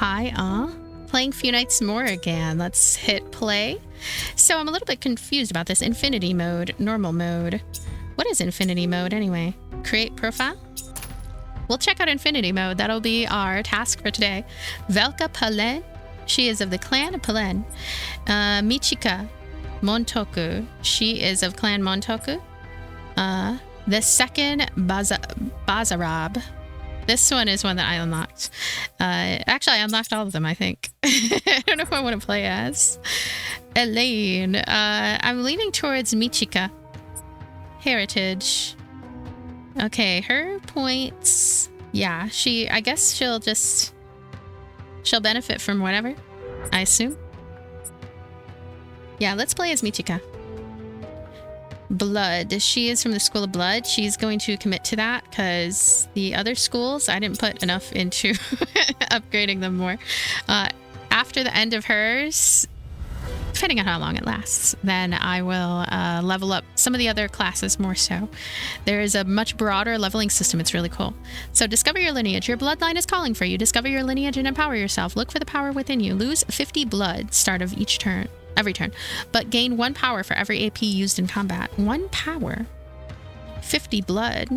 Hi, playing few nights more again. Let's hit play. So I'm a little bit confused about this infinity mode, normal mode. What is infinity mode anyway? Create profile? We'll check out infinity mode. That'll be our task for today. Velka Palen. She is of the clan of Palen. Michika Montoku. She is of clan Montoku. The second Bazarab. This one is one that I unlocked. Actually, I unlocked all of them, I think. I don't know who I want to play as. Elaine. I'm leaning towards Michika. Heritage. Okay, her points. Yeah, I guess she'll benefit from whatever, I assume. Yeah, let's play as Michika. Blood. She is from the School of Blood. She's going to commit to that because the other schools, I didn't put enough into upgrading them more. After the end of hers, depending on how long it lasts, then I will level up some of the other classes more so. There is a much broader leveling system. It's really cool. So discover your lineage. Your bloodline is calling for you. Discover your lineage and empower yourself. Look for the power within you. Lose 50 blood start of each turn. Every turn, but gain 1 power for every AP used in combat. 1 power, 50 blood.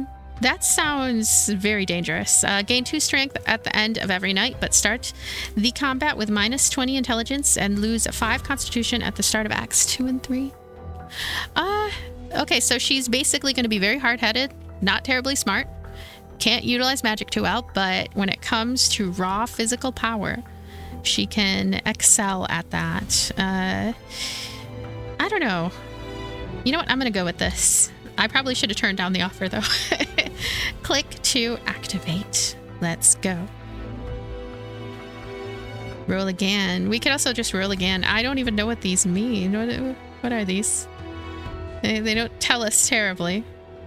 That sounds very dangerous. Gain 2 strength at the end of every night, but start the combat with -20 intelligence and lose 5 constitution at the start of acts 2 and 3. Okay, so she's basically going to be very hard-headed, not terribly smart, can't utilize magic too well, but when it comes to raw physical power, she can excel at that. I don't know. You know what? I'm going to go with this. I probably should have turned down the offer, though. Click to activate. Let's go. Roll again. We could also just roll again. I don't even know what these mean. What are these? They don't tell us terribly.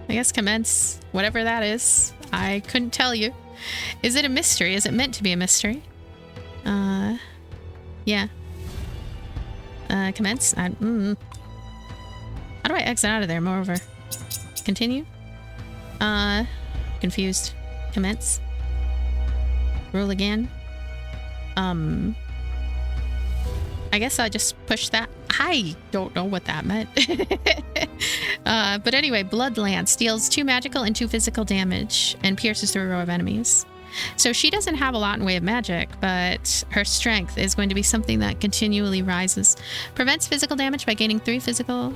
I guess commence. Whatever that is. I couldn't tell you. Is it a mystery? Is it meant to be a mystery? Yeah. Commence. How do I exit out of there? Moreover. Continue. Confused. Commence. Roll again. I guess I just pushed that. I don't know what that meant. But anyway, Blood Lance deals 2 magical and 2 physical damage and pierces through a row of enemies. So she doesn't have a lot in way of magic, but her strength is going to be something that continually rises. Prevents physical damage by gaining 3 physical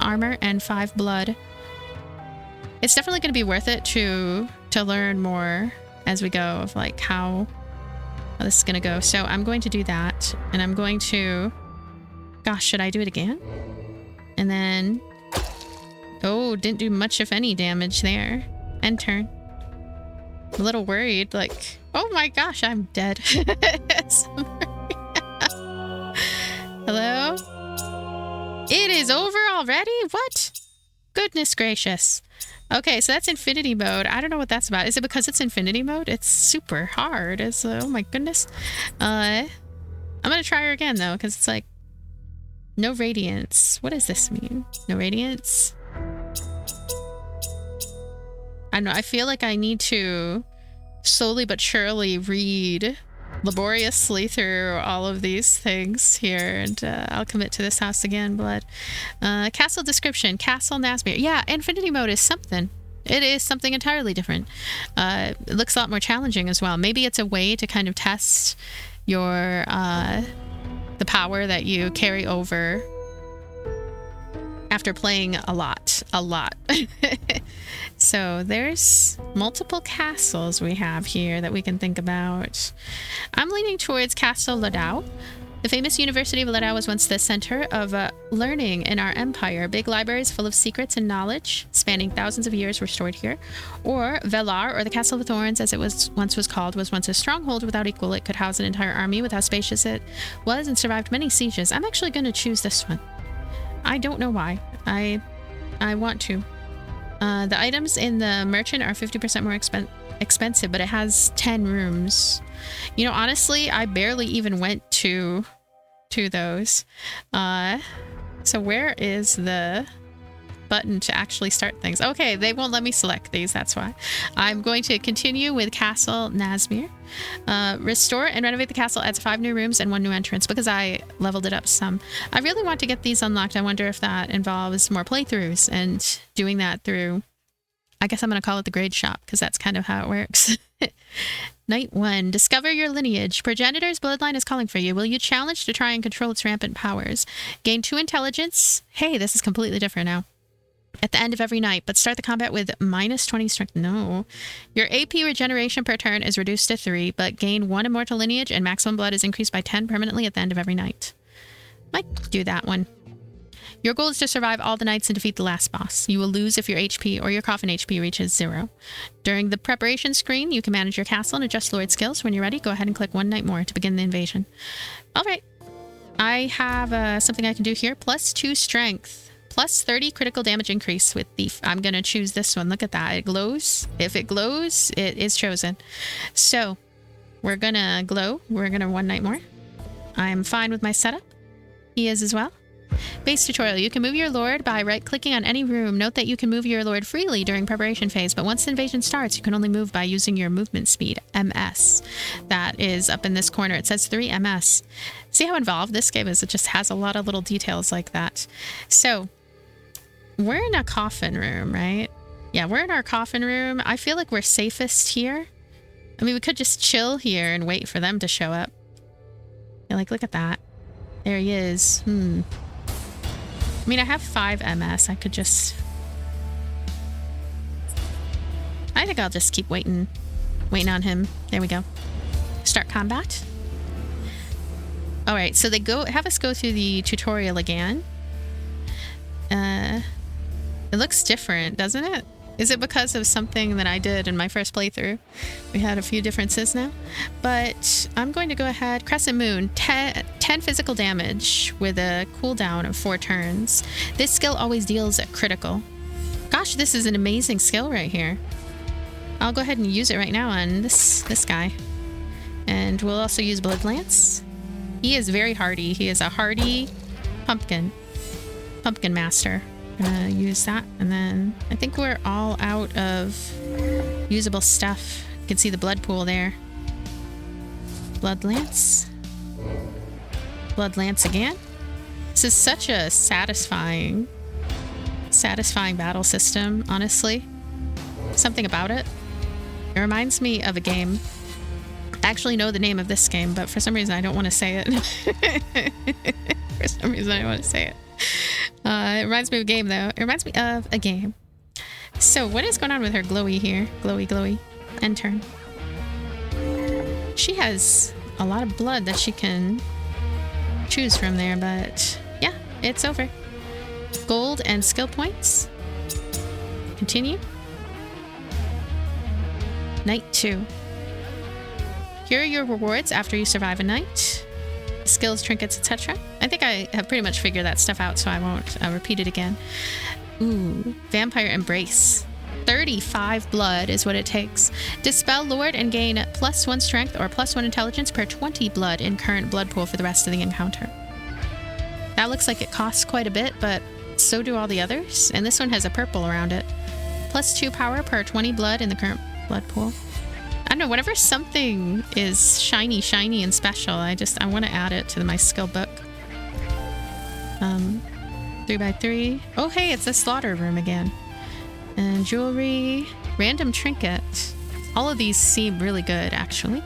armor and 5 blood. It's definitely going to be worth it to learn more as we go of like how this is going to go. So I'm going to do that, and I'm going to... Gosh, should I do it again? And then... Oh, didn't do much if any damage there. End turn. A little worried, like, oh my gosh, I'm dead. Hello? It is over already? What? Goodness gracious. Okay, so that's infinity mode. I don't know what that's about. Is it because it's infinity mode? It's super hard. It's, oh my goodness. I'm gonna try her again though, because it's like, no radiance. What does this mean? No radiance? I don't know, I feel like I need to slowly but surely read laboriously through all of these things here, and I'll commit to this house again. Blood. Castle description. Castle Nasmere. Yeah, infinity mode is something. It is something entirely different. It looks a lot more challenging as well. Maybe it's a way to kind of test your the power that you carry over after playing a lot. So there's multiple castles we have here that we can think about. I'm leaning towards Castle Ladau. The famous University of Ladau was once the center of learning in our empire. Big libraries full of secrets and knowledge spanning thousands of years were stored here. Or Velar, or the Castle of Thorns as it was once called, was once a stronghold without equal. It could house an entire army with how spacious it was and survived many sieges. I'm actually going to choose this one. I don't know why. I want to. The items in the merchant are 50% more expensive, but it has 10 rooms. You know, honestly, I barely even went to those. So where is the button to actually start things. Okay, they won't let me select these, that's why. I'm going to continue with Castle Nazmir. Restore and renovate the castle adds 5 new rooms and 1 new entrance because I leveled it up some. I really want to get these unlocked. I wonder if that involves more playthroughs and doing that through, I guess I'm going to call it the grade shop because that's kind of how it works. Night 1. Discover your lineage. Progenitor's bloodline is calling for you. Will you challenge to try and control its rampant powers? Gain 2 intelligence. Hey, this is completely different now. At the end of every night, but start the combat with minus 20 strength. No. Your AP regeneration per turn is reduced to 3, but gain 1 immortal lineage and maximum blood is increased by 10 permanently at the end of every night. Might do that one. Your goal is to survive all the nights and defeat the last boss. You will lose if your HP or your coffin HP reaches 0. During the preparation screen, you can manage your castle and adjust Lord skills. When you're ready, go ahead and click 1 night more to begin the invasion. All right. I have something I can do here. Plus 2 strength. Plus 30 critical damage increase with Thief. I'm going to choose this one. Look at that. It glows. If it glows, it is chosen. So we're going to glow. We're going to 1 night more. I'm fine with my setup. He is as well. Base tutorial. You can move your lord by right-clicking on any room. Note that you can move your lord freely during preparation phase, but once the invasion starts, you can only move by using your movement speed, MS. That is up in this corner. It says 3 MS. See how involved this game is? It just has a lot of little details like that. So we're in a coffin room, right? Yeah, we're in our coffin room. I feel like we're safest here. I mean, we could just chill here and wait for them to show up. Yeah, like, look at that. There he is. I mean, I have 5 MS. I could just... I think I'll just keep waiting on him. There we go. Start combat. All right, so they have us go through the tutorial again. It looks different, doesn't it? Is it because of something that I did in my first playthrough? We had a few differences now. But I'm going to go ahead. Crescent Moon, 10 physical damage with a cooldown of 4 turns. This skill always deals at critical. Gosh, this is an amazing skill right here. I'll go ahead and use it right now on this guy. And we'll also use Blood Lance. He is very hardy. He is a hardy pumpkin master. I'm gonna use that, and then I think we're all out of usable stuff. You can see the blood pool there. Blood Lance. Blood Lance again. This is such a satisfying battle system, honestly. Something about it. It reminds me of a game. I actually know the name of this game, but for some reason I don't want to say it. For some reason I don't want to say it. It reminds me of a game, though. It reminds me of a game. So, what is going on with her glowy here? Glowy. End turn. She has a lot of blood that she can choose from there, but yeah, it's over. Gold and skill points. Continue. Night 2. Here are your rewards after you survive a night. Skills, trinkets, etc. I think I have pretty much figured that stuff out, so I won't repeat it again. Ooh, Vampire Embrace. 35 blood is what it takes. Dispel Lord and gain +1 strength or +1 intelligence per 20 blood in current blood pool for the rest of the encounter. That looks like it costs quite a bit, but so do all the others. And this one has a purple around it. +2 power per 20 blood in the current blood pool. I don't know, whenever something is shiny and special, I want to add it to my skill book. 3x3. Oh, hey, it's the slaughter room again. And jewelry, random trinket. All of these seem really good, actually.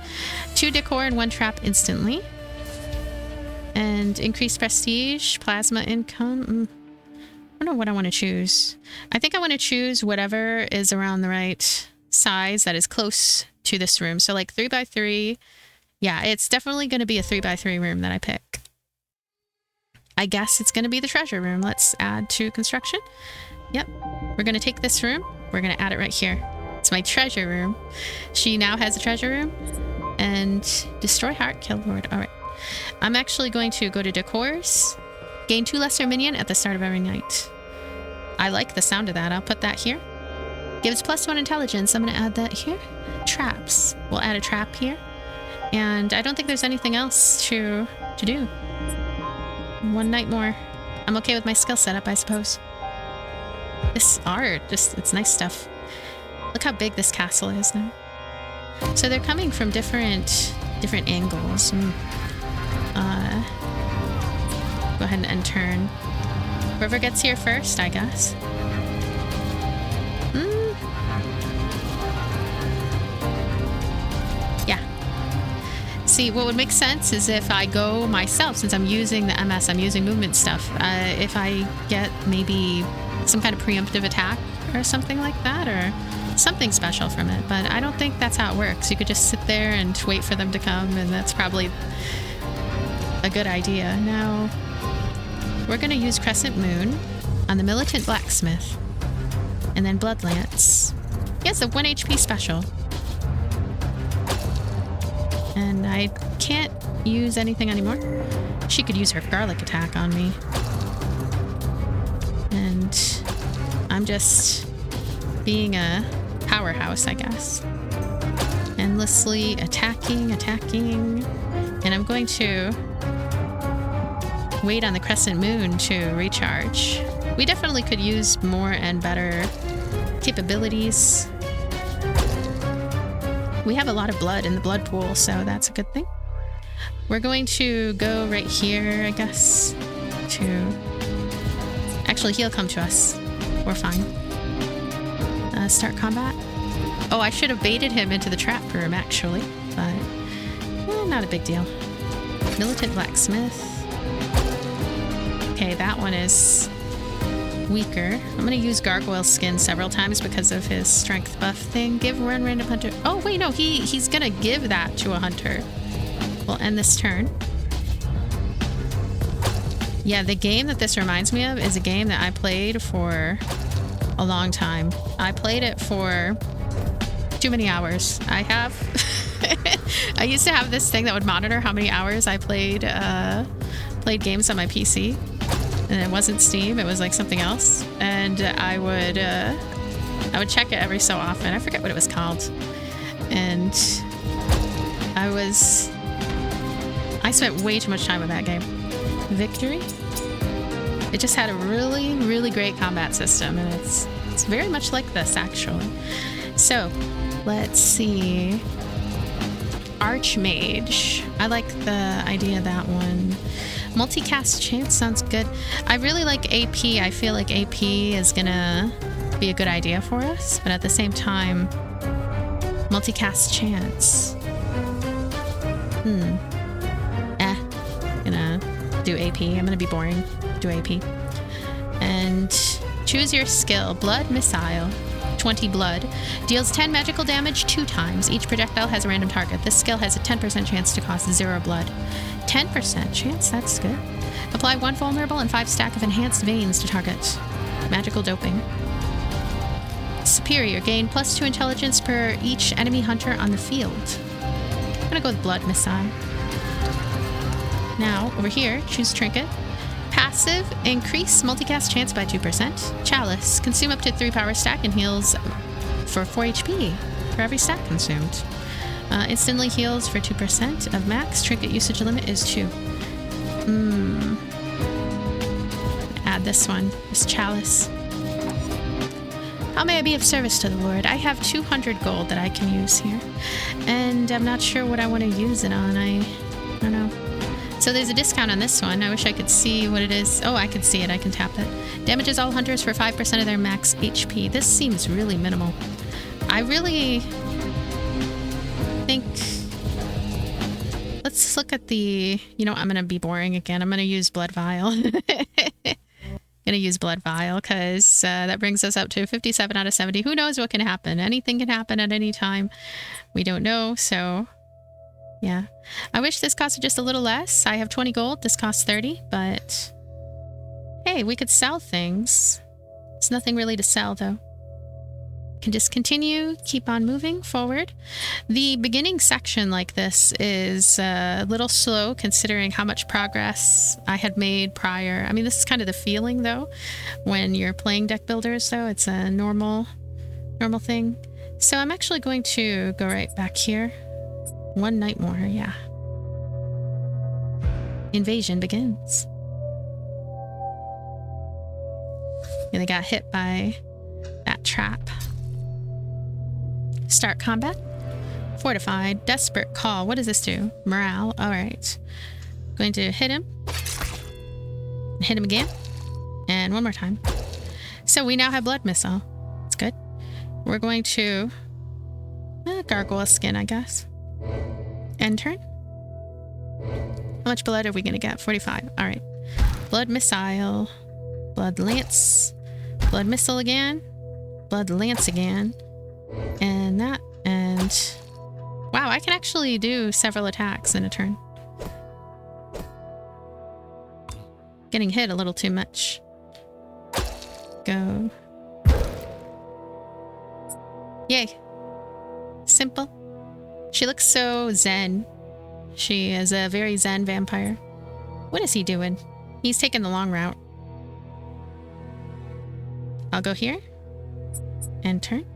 2 decor and 1 trap instantly. And increased prestige, plasma income. I don't know what I want to choose. I think I want to choose whatever is around the right size that is close to this room. So like 3x3. Yeah, it's definitely going to be a 3x3 room that I pick. I guess it's going to be the treasure room. Let's add to construction. Yep. We're going to take this room. We're going to add it right here. It's my treasure room. She now has a treasure room. And destroy heart, kill lord. All right. I'm actually going to go to decors. Gain 2 lesser minion at the start of every night. I like the sound of that. I'll put that here. Gives +1 intelligence. I'm going to add that here. Traps. We'll add a trap here. And I don't think there's anything else to do. 1 night more. I'm okay with my skill setup, I suppose. This art, just, it's nice stuff. Look how big this castle is now. So they're coming from different angles. Go ahead and end turn. Whoever gets here first, I guess. Yeah. See, what would make sense is if I go myself, since I'm using the MS, I'm using movement stuff. If I get maybe some kind of preemptive attack or something like that, or something special from it. But I don't think that's how it works. You could just sit there and wait for them to come, and that's probably a good idea. Now, we're going to use Crescent Moon on the Militant Blacksmith, and then Blood Lance. He has a 1 HP special. And I can't use anything anymore. She could use her garlic attack on me. And I'm just being a powerhouse, I guess. Endlessly attacking. And I'm going to wait on the Crescent Moon to recharge. We definitely could use more and better capabilities. We have a lot of blood in the blood pool, so that's a good thing. We're going to go right here, I guess, to... Actually, he'll come to us. We're fine. Start combat. Oh, I should have baited him into the trap room, actually, but not a big deal. Militant Blacksmith. Okay, that one is weaker. I'm going to use Gargoyle Skin several times because of his strength buff thing. Give one random hunter... Oh, wait, no, he's going to give that to a hunter. We'll end this turn. Yeah, the game that this reminds me of is a game that I played for a long time. I played it for too many hours. I have... I used to have this thing that would monitor how many hours I played games on my PC. And it wasn't Steam, it was like something else. And I would check it every so often. I forget what it was called. And I spent way too much time with that game. Victory? It just had a really, really great combat system, and it's very much like this, actually. So, let's see. Archmage. I like the idea of that one. Multicast chance sounds good. I really like AP. I feel like AP is gonna be a good idea for us, but at the same time, multicast chance. Gonna do AP. I'm gonna be boring. Do AP. And choose your skill. Blood Missile. 20 blood. Deals 10 magical damage 2 times. Each projectile has a random target. This skill has a 10% chance to cost 0 blood. 10% chance? That's good. Apply 1 vulnerable and 5 stack of enhanced veins to target. Magical doping. Superior. Gain +2 intelligence per each enemy hunter on the field. I'm gonna go with Blood Missile. Now, over here, choose Trinket. Passive, increase multicast chance by 2%. Chalice, consume up to 3 power stack and heals for 4 HP for every stack consumed. Instantly heals for 2% of max. Trinket usage limit is 2. Add this one, this Chalice. How may I be of service to the Lord? I have 200 gold that I can use here. And I'm not sure what I want to use it on. I don't know. So there's a discount on this one. I wish I could see what it is. Oh, I can see it. I can tap it. Damages all hunters for 5% of their max HP. This seems really minimal. I really think... Let's look at the... You know, I'm going to be boring again. I'm going to use Blood Vial. Going to use Blood Vial because that brings us up to 57 out of 70. Who knows what can happen? Anything can happen at any time. We don't know, so... Yeah. I wish this costed just a little less. I have 20 gold. This costs 30, but... Hey, we could sell things. There's nothing really to sell, though. Can just continue, keep on moving forward. The beginning section like this is a little slow considering how much progress I had made prior. I mean, this is kind of the feeling, though, when you're playing deck builders, though. It's a normal thing. So I'm actually going to go right back here. One night more, yeah. Invasion begins. And they got hit by that trap. Start combat. Fortified. Desperate call. What does this do? Morale. Alright. Going to hit him. Hit him again. And one more time. So we now have blood missile. That's good. We're going to gargoyle skin, I guess. End turn. How much blood are we going to get? 45. Alright. Blood missile. Blood lance. Blood missile again. Blood lance again. And that. And wow, I can actually do several attacks in a turn. Getting hit a little too much. Go. Yay. Simple. She looks so zen. She is a very zen vampire. What is he doing? He's taking the long route. I'll go here. And turn.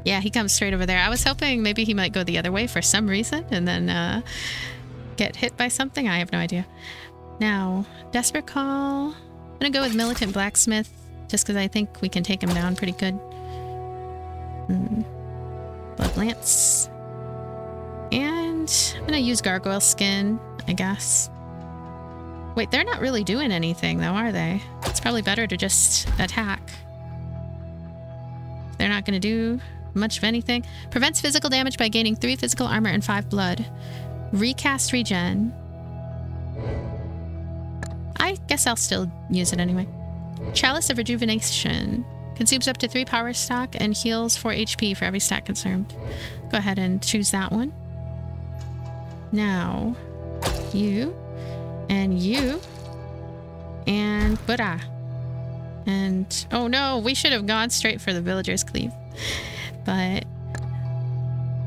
Yeah, he comes straight over there. I was hoping maybe he might go the other way for some reason and then get hit by something. I have no idea. Now, Desperate Call. I'm going to go with Militant Blacksmith just because I think we can take him down pretty good. Blood Lance. And I'm going to use Gargoyle Skin, I guess. Wait, they're not really doing anything though, are they? It's probably better to just attack. They're not going to do much of anything. Prevents physical damage by gaining 3 physical armor and 5 blood. Recast regen. I guess I'll still use it anyway. Chalice of Rejuvenation. Consumes up to 3 power stock and heals 4 HP for every stat consumed. Go ahead and choose that one. Now, you, and you, and Buddha. And, oh no, we should have gone straight for the Villager's Cleave. But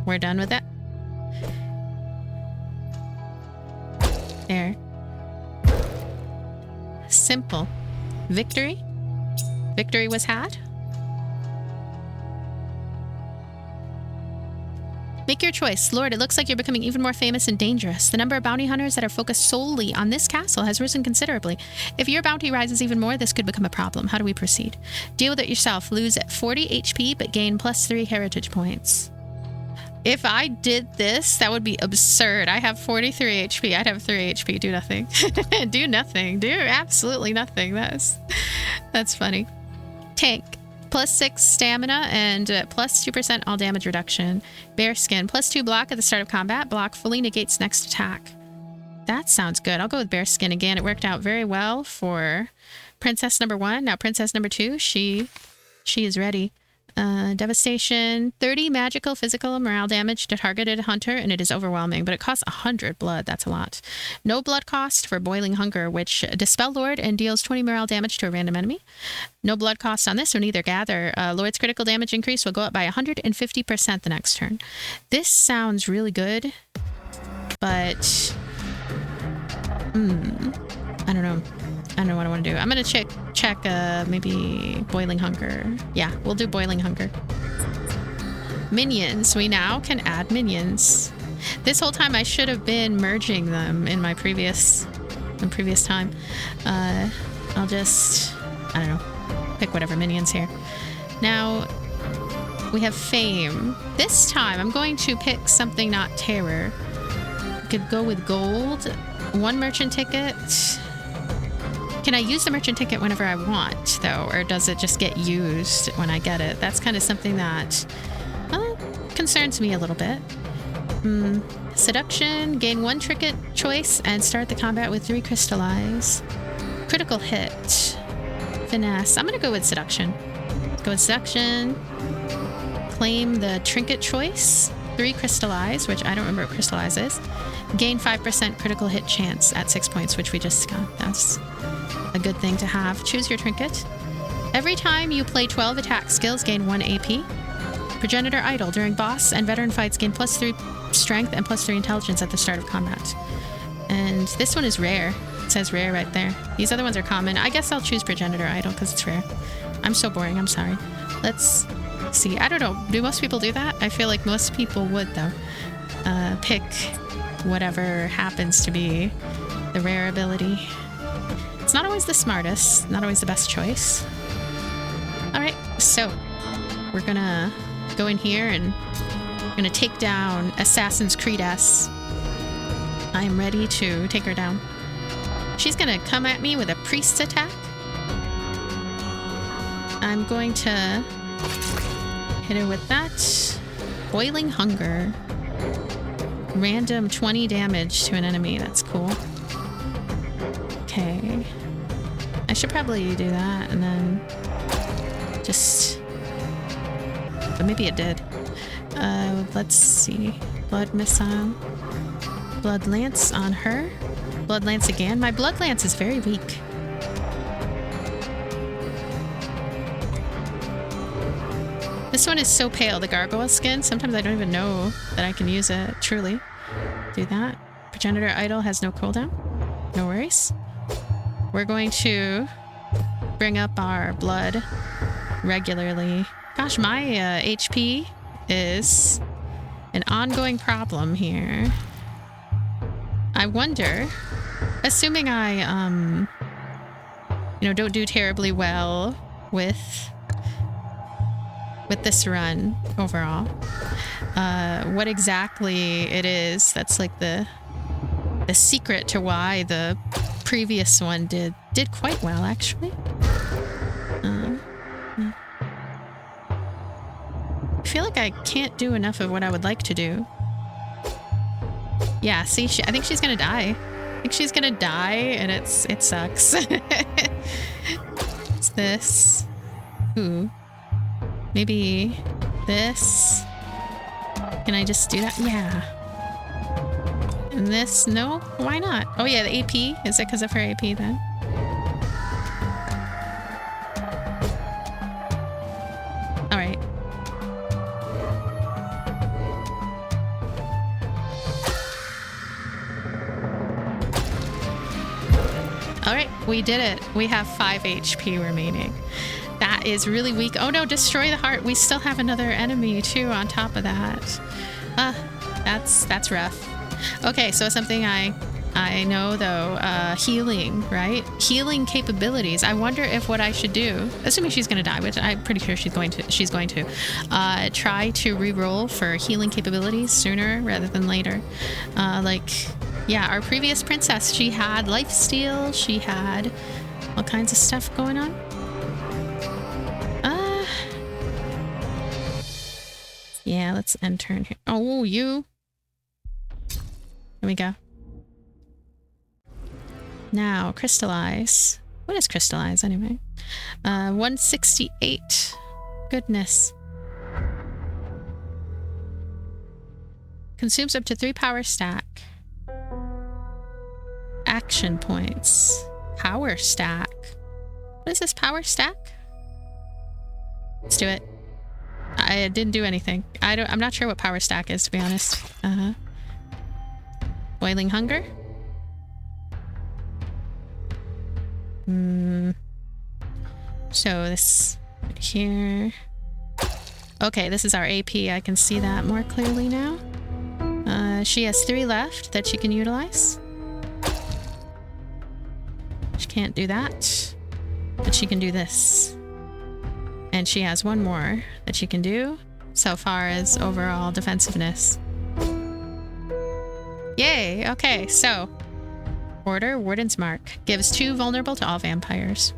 we're done with that. There. Simple. Victory. Victory was had. Make your choice. Lord, it looks like you're becoming even more famous and dangerous. The number of bounty hunters that are focused solely on this castle has risen considerably. If your bounty rises even more, this could become a problem. How do we proceed? Deal with it yourself. Lose 40 HP, but gain +3 heritage points. If I did this, that would be absurd. I have 43 HP. I'd have 3 HP. Do nothing. Do nothing. Do absolutely nothing. That's funny. Tank. +6 stamina and +2% all damage reduction. Bear skin. +2 block at the start of combat. Block fully negates next attack. That sounds good. I'll go with bear skin again. It worked out very well for princess number 1. Now princess number 2, she is ready. Devastation. 30 magical, physical, morale damage to targeted hunter, and it is overwhelming, but it costs 100 blood. That's a lot. No blood cost for Boiling Hunger, which Dispel Lord and deals 20 morale damage to a random enemy. No blood cost on this one either. Gather. Lord's critical damage increase will go up by 150% the next turn. This sounds really good, but I don't know. I don't know what I want to do. I'm going to check maybe Boiling Hunger. Yeah, we'll do Boiling Hunger. Minions. We now can add minions. This whole time I should have been merging them in my previous time. I'll just, I don't know, pick whatever minions here. Now, we have Fame. This time I'm going to pick something not terror. We could go with gold. 1 merchant ticket. Can I use the merchant ticket whenever I want, though? Or does it just get used when I get it? That's kind of something that concerns me a little bit. Seduction. Gain 1 trinket choice and start the combat with 3 crystallize. Critical hit. Finesse. I'm going to go with Seduction. Go with Seduction. Claim the trinket choice. 3 crystallize, which I don't remember what crystallize is. Gain 5% critical hit chance at 6 points, which we just got. That's a good thing to have. Choose your trinket. Every time you play 12 attack skills, gain 1 AP. Progenitor Idol. During boss and veteran fights, gain +3 strength and +3 intelligence at the start of combat. And this one is rare. It says rare right there. These other ones are common. I guess I'll choose Progenitor Idol because it's rare. I'm so boring. I'm sorry. Let's see. I don't know. Do most people do that? I feel like most people would, though. Pick whatever happens to be the rare ability. It's not always the smartest, not always the best choice. Alright, so we're gonna go in here and we're gonna take down Assassin's Creed-S. I am ready to take her down. She's gonna come at me with a priest's attack. I'm going to hit her with that. Boiling Hunger. Random 20 damage to an enemy. That's cool. Okay. I should probably do that and then just... But maybe it did. Let's see. Blood Missile. Blood Lance on her. Blood Lance again. My Blood Lance is very weak. This one is so pale, the gargoyle skin. Sometimes I don't even know that I can use it, truly. Do that. Progenitor Idol has no cooldown. No worries. We're going to bring up our blood regularly. Gosh, my HP is an ongoing problem here. I wonder, assuming I, you know, don't do terribly well with this run overall, what exactly it is that's like the secret to why the previous one did quite well, actually. I feel like I can't do enough of what I would like to do. Yeah, see, I think she's gonna die. I think she's gonna die, and it sucks. It's this. Ooh. Maybe this. Can I just do that? Yeah. And this? No? Why not? Oh yeah, the AP. Is it because of her AP then? Alright. Alright, we did it. We have 5 HP remaining. That is really weak. Oh no, destroy the heart. We still have another enemy too on top of that. That's rough. Okay, so something I know though, healing, right? Healing capabilities. I wonder if what I should do, assuming she's gonna die, which I'm pretty sure she's going to, try to re-roll for healing capabilities sooner rather than later. Like, yeah, our previous princess, she had lifesteal, she had all kinds of stuff going on. Yeah, let's end turn here. Oh, you. There we go. Now, crystallize. What is crystallize anyway? 168. Goodness. Consumes up to 3 power stack. Action points. Power stack. What is this power stack? Let's do it. I didn't do anything. I'm not sure what power stack is, to be honest. Boiling Hunger. So this right here. Okay, this is our AP. I can see that more clearly now. She has 3 left that she can utilize. She can't do that, but she can do this. And she has 1 more that she can do so far as overall defensiveness. Yay! Okay, so Order Warden's Mark gives 2 vulnerable to all vampires.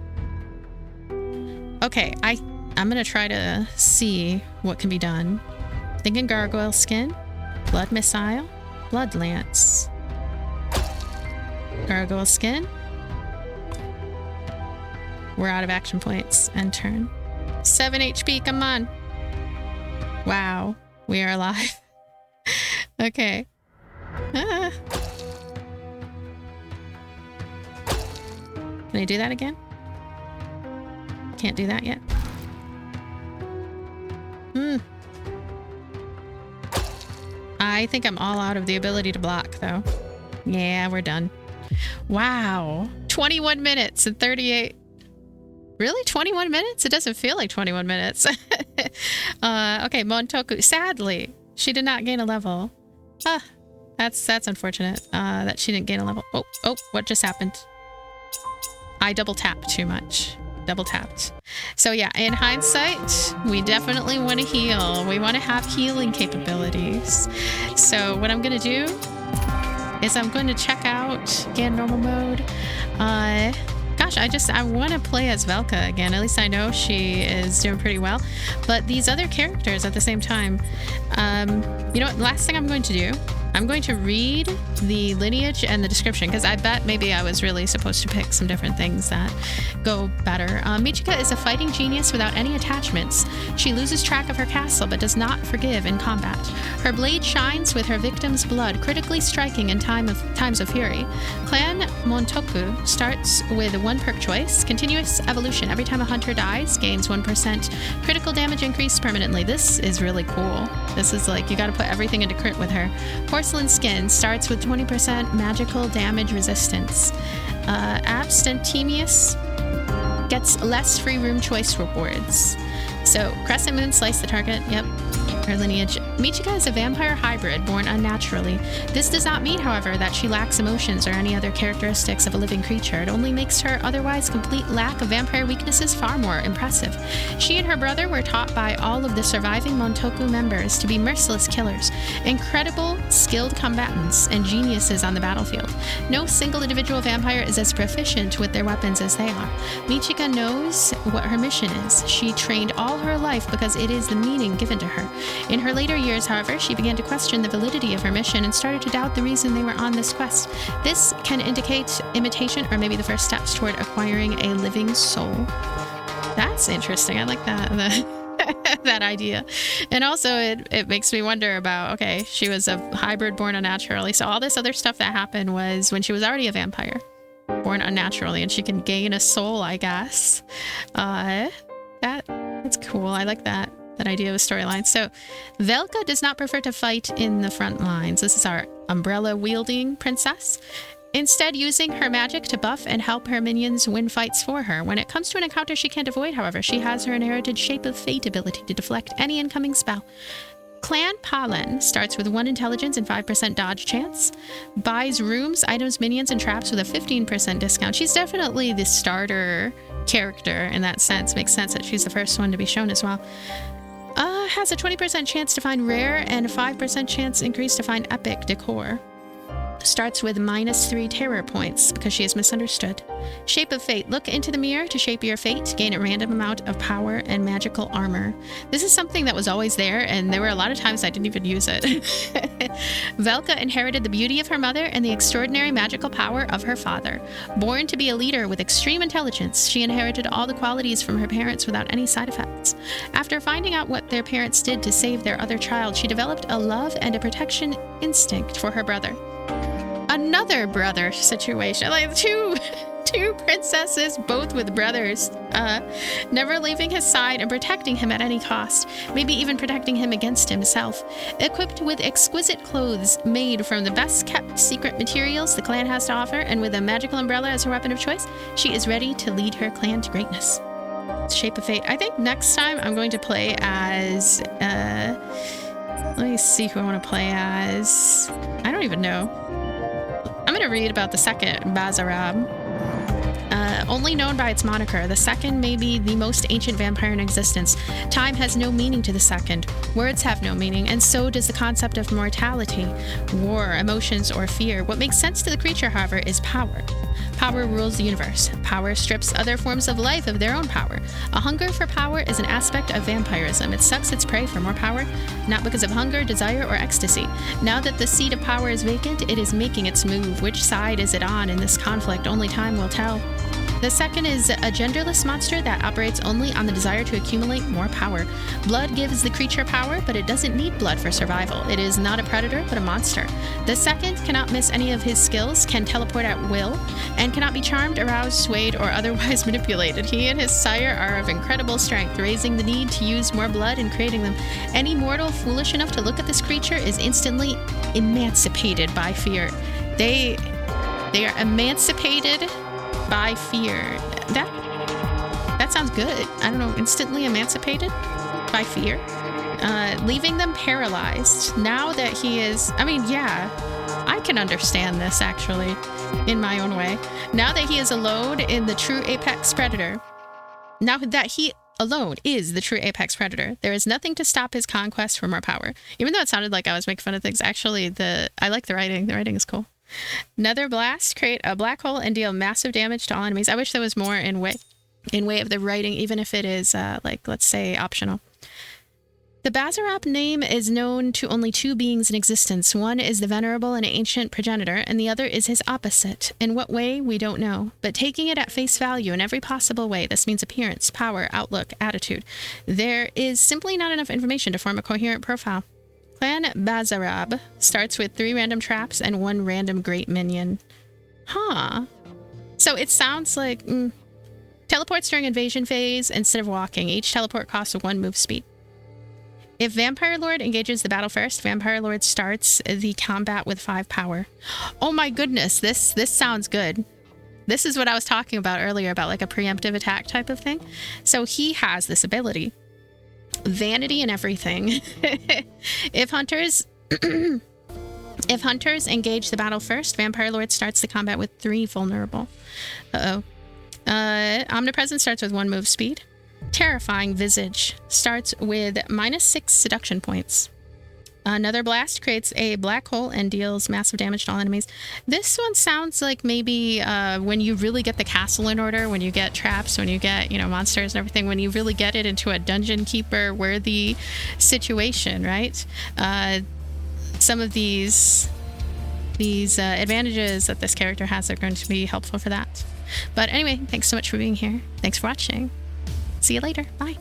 Okay, I'm gonna try to see what can be done. Thinking Gargoyle Skin, Blood Missile, Blood Lance, Gargoyle Skin. We're out of action points. End turn. 7 HP, come on. Wow, we are alive. Okay. Can I do that again? Can't do that yet. I think I'm all out of the ability to block, though. Yeah, we're done. Wow. 21 minutes and 38. Really? 21 minutes? It doesn't feel like 21 minutes. Okay, Montoku. Sadly, she did not gain a level. That's unfortunate that she didn't gain a level. Oh, what just happened? I double tapped too much. double tapped. So yeah, in hindsight, we definitely want to heal. We want to have healing capabilities. So what I'm going to do is I'm going to check out again normal mode. Gosh, I want to play as Velka again. At least I know she is doing pretty well. But these other characters at the same time, you know what? Last thing I'm going to do, I'm going to read the lineage and the description, because I bet maybe I was really supposed to pick some different things that go better. Michika is a fighting genius without any attachments. She loses track of her castle but does not forgive in combat. Her blade shines with her victim's blood, critically striking in times of fury. Clan Montoku starts with one perk choice, continuous evolution. Every time a hunter dies, gains 1% critical damage increase permanently. This is really cool. This is like, you got to put everything into crit with her. Porcelain skin starts with 20% magical damage resistance. Abstemious gets less free room choice rewards. So crescent moon, slice the target. Yep. Her lineage. Michika is a vampire hybrid born unnaturally. This does not mean, however, that she lacks emotions or any other characteristics of a living creature. It only makes her otherwise complete lack of vampire weaknesses far more impressive. She and her brother were taught by all of the surviving Montoku members to be merciless killers, incredible, skilled combatants, and geniuses on the battlefield. No single individual vampire is as proficient with their weapons as they are. Michika knows what her mission is. She trained all her life because it is the meaning given to her. In her later years, however, she began to question the validity of her mission and started to doubt the reason they were on this quest. This can indicate imitation or maybe the first steps toward acquiring a living soul. That's interesting. I like that. That idea. And also it makes me wonder about, okay, she was a hybrid born unnaturally. So all this other stuff that happened was when she was already a vampire, born unnaturally, and she can gain a soul, I guess. That's cool. I like that idea of a storyline. So Velka does not prefer to fight in the front lines. This is our umbrella-wielding princess. Instead, using her magic to buff and help her minions win fights for her. When it comes to an encounter she can't avoid, however, she has her inherited Shape of Fate ability to deflect any incoming spell. Clan Palen starts with 1 intelligence and 5% dodge chance. Buys rooms, items, minions, and traps with a 15% discount. She's definitely the starter character in that sense. Makes sense that she's the first one to be shown as well. Has a 20% chance to find rare and a 5% chance increase to find epic decor. Starts with -3 terror points because she is misunderstood. Shape of Fate. Look into the mirror to shape your fate. Gain a random amount of power and magical armor. This is something that was always there, and there were a lot of times I didn't even use it. Velka inherited the beauty of her mother and the extraordinary magical power of her father. Born to be a leader with extreme intelligence, she inherited all the qualities from her parents without any side effects. After finding out what their parents did to save their other child, she developed a love and a protection instinct for her brother. Another brother situation, like two princesses, both with brothers, never leaving his side and protecting him at any cost, maybe even protecting him against himself. Equipped with exquisite clothes made from the best kept secret materials the clan has to offer, and with a magical umbrella as her weapon of choice, she is ready to lead her clan to greatness. Shape of Fate. I think next time I'm going to play as, let me see who I want to play as. I don't even know. I'm going to read about the second Bazarab. Only known by its moniker, the second may be the most ancient vampire in existence. Time has no meaning to the second. Words have no meaning, and so does the concept of mortality, war, emotions, or fear. What makes sense to the creature, however, is power. Power rules the universe. Power strips other forms of life of their own power. A hunger for power is an aspect of vampirism. It sucks its prey for more power, not because of hunger, desire, or ecstasy. Now that the seat of power is vacant, it is making its move. Which side is it on in this conflict? Only time will tell. The second is a genderless monster that operates only on the desire to accumulate more power. Blood gives the creature power, but it doesn't need blood for survival. It is not a predator, but a monster. The second cannot miss any of his skills, can teleport at will, and cannot be charmed, aroused, swayed, or otherwise manipulated. He and his sire are of incredible strength, raising the need to use more blood and creating them. Any mortal foolish enough to look at this creature is instantly emancipated by fear. They are emancipated by fear. That sounds good. I don't know, instantly emancipated by fear. Leaving them paralyzed. Now that he is, I mean, yeah, I can understand this actually in my own way. Now that he is alone in the true apex predator, Now that he alone is the true apex predator, there is nothing to stop his conquest for more power. Even though it sounded like I was making fun of things, actually, I like the writing. The writing is cool. Nether Blast, create a black hole and deal massive damage to all enemies. I wish there was more in way of the writing, even if it is, like, let's say, optional. The Bazarop name is known to only two beings in existence. One is the venerable and ancient progenitor, and the other is his opposite. In what way, we don't know. But taking it at face value in every possible way, this means appearance, power, outlook, attitude. There is simply not enough information to form a coherent profile. Clan Bazarab starts with 3 random traps and 1 random great minion. Huh. So it sounds like... teleports during invasion phase instead of walking. Each teleport costs 1 move speed. If Vampire Lord engages the battle first, Vampire Lord starts the combat with 5 power. Oh my goodness, this sounds good. This is what I was talking about earlier, about like a preemptive attack type of thing. So he has this ability. Vanity and everything. If hunters engage the battle first, Vampire Lord starts the combat with 3 vulnerable. Omnipresence starts with 1 move speed. Terrifying Visage starts with -6 seduction points. Another Blast creates a black hole and deals massive damage to all enemies. This one sounds like maybe when you really get the castle in order, when you get traps, when you get, you know, monsters and everything, when you really get it into a dungeon keeper worthy situation, right? Some of these advantages that this character has are going to be helpful for that. But anyway, thanks so much for being here. Thanks for watching. See you later. Bye.